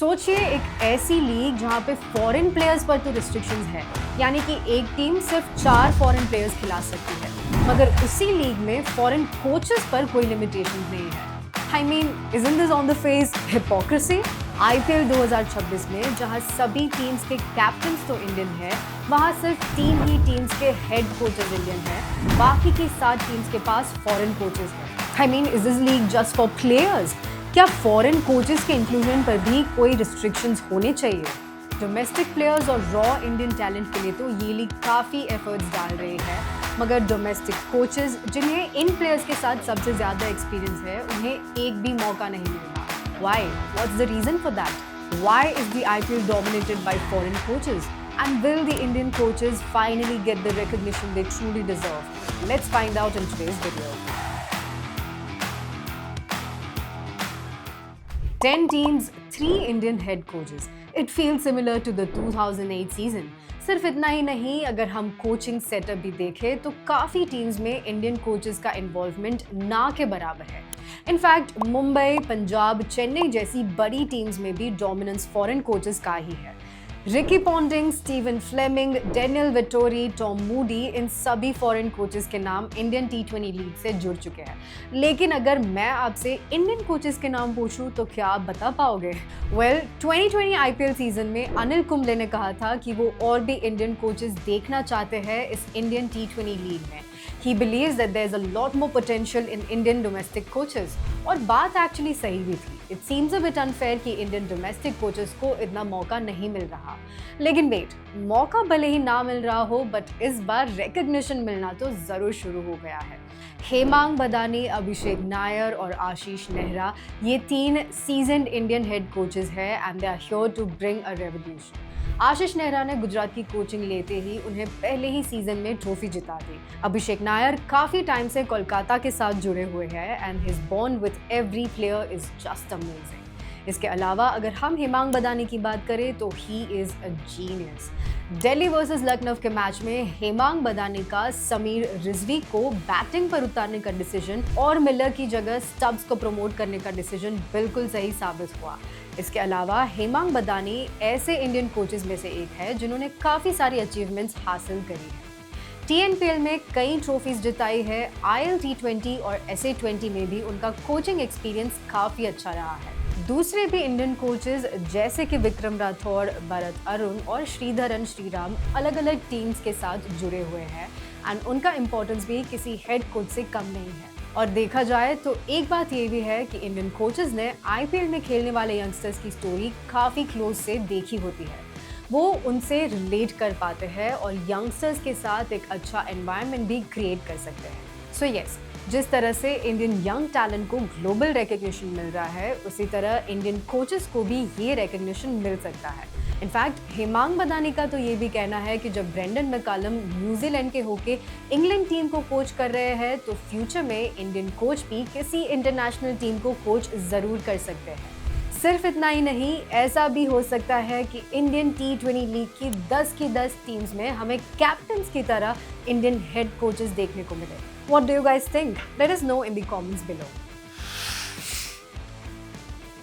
सोचिए एक ऐसी लीग जहाँ पे फॉरेन प्लेयर्स पर तो रिस्ट्रिक्शंस है, यानी कि एक टीम सिर्फ 4 फॉरेन प्लेयर्स खिला सकती है, मगर उसी लीग में फॉरेन कोचेस पर कोई लिमिटेशन नहीं है। I mean, isn't this on the face hypocrisy? IPL 2026 में जहाँ सभी टीम्स के कैप्टन्स तो इंडियन है, वहाँ सिर्फ 3 ही टीम्स के हेड कोचेस इंडियन हैं, बाकी की 7 टीम्स के पास फॉरेन कोचेस हैं। I mean, is this league just for players? क्या फॉरेन कोचेस के इंक्लूजन पर भी कोई रिस्ट्रिक्शंस होने चाहिए? डोमेस्टिक प्लेयर्स और रॉ इंडियन टैलेंट के लिए तो ये लीग काफ़ी एफर्ट्स डाल रही है, मगर डोमेस्टिक कोचेस जिन्हें इन प्लेयर्स के साथ सबसे ज़्यादा एक्सपीरियंस है, उन्हें एक भी मौका नहीं मिल रहा। Why? What's the reason for that? Why is the IPL dominated by foreign coaches? And will the Indian coaches finally get the recognition they truly deserve? Let's find out in today's video. 10 teams, 3 Indian head coaches. It feels similar to the 2008 season. सिर्फ इतना ही नहीं, अगर हम coaching setup भी देखें तो काफ़ी teams में इंडियन कोचेस का इन्वॉल्वमेंट ना के बराबर है। इनफैक्ट मुंबई, पंजाब, चेन्नई जैसी बड़ी टीम्स में भी डोमिनेंस फॉरेन कोचेस का ही है। Ricky Ponting, Stephen Fleming, Daniel Vettori, Tom Moody, इन सभी फॉरेन कोचेस के नाम इंडियन T20 लीग से जुड़ चुके हैं। लेकिन अगर मैं आपसे इंडियन कोचेस के नाम पूछूं तो क्या आप बता पाओगे? वेल, 2020 IPL सीजन में अनिल कुंबले ने कहा था कि वो और भी इंडियन कोचेस देखना चाहते हैं इस इंडियन T20 लीग में। He believes that there's a lot more potential in Indian domestic coaches. और बात एक्चुअली सही भी थी। It seems a bit unfair कि इंडियन डोमेस्टिक कोचेस को इतना मौका नहीं मिल रहा। लेकिन वेट, मौका भले ही ना मिल रहा हो, बट इस बार रिकग्निशन मिलना तो ज़रूर शुरू हो गया है। हेमांग बदानी, अभिषेक नायर और आशीष नेहरा, ये 3 सीजन्ड इंडियन हेड कोचेस हैं and they are here to bring a revolution. Ashish Nehra ने गुजरात की कोचिंग लेते ही उन्हें पहले ही सीजन में ट्रॉफी जिता दी। अभिषेक नायर काफ़ी टाइम से कोलकाता के साथ जुड़े हुए हैं and his bond with every player is just amazing. इसके अलावा अगर हम हेमांग बदानी की बात करें तो he is a genius. Delhi versus Lucknow के मैच में हेमांग बदानी का समीर रिजवी को बैटिंग पर उतारने का डिसीजन और मिलर की जगह स्टब्स को प्रमोट करने का डिसीजन बिल्कुल सही साबित हुआ। इसके अलावा हेमांग बदानी ऐसे इंडियन कोचेस में से एक है जिन्होंने काफ़ी सारी अचीवमेंट्स हासिल करी है। TNPL में कई ट्रॉफीज जिताई है, IL T20 और SA20 में भी उनका कोचिंग एक्सपीरियंस काफ़ी अच्छा रहा है। दूसरे भी इंडियन कोचेस जैसे कि विक्रम राठौड़, भरत अरुण और श्रीधरन श्रीराम अलग अलग टीम्स के साथ जुड़े हुए हैं एंड उनका इम्पोर्टेंस भी किसी हेड कोच से कम नहीं है। और देखा जाए तो एक बात ये भी है कि इंडियन कोचेस ने IPL में खेलने वाले यंगस्टर्स की स्टोरी काफ़ी क्लोज से देखी होती है। वो उनसे रिलेट कर पाते हैं और यंगस्टर्स के साथ एक अच्छा एनवायरनमेंट भी क्रिएट कर सकते हैं। सो यस, जिस तरह से इंडियन यंग टैलेंट को ग्लोबल रिकग्निशन मिल रहा है, उसी तरह इंडियन कोचेस को भी ये रिकग्निशन मिल सकता है। इनफैक्ट हेमांग बदानी का तो ये भी कहना है कि जब ब्रेंडन मैकलम न्यूजीलैंड के होके इंग्लैंड टीम को कोच कर रहे हैं, तो फ्यूचर में इंडियन कोच भी किसी इंटरनेशनल टीम को कोच ज़रूर कर सकते हैं। सिर्फ इतना ही नहीं, ऐसा भी हो सकता है कि इंडियन T20 लीग की 10 की 10 टीम्स में हमें कैप्टन्स की तरह इंडियन हेड कोचेस देखने को मिले। What do you guys think? Let us know in the comments below.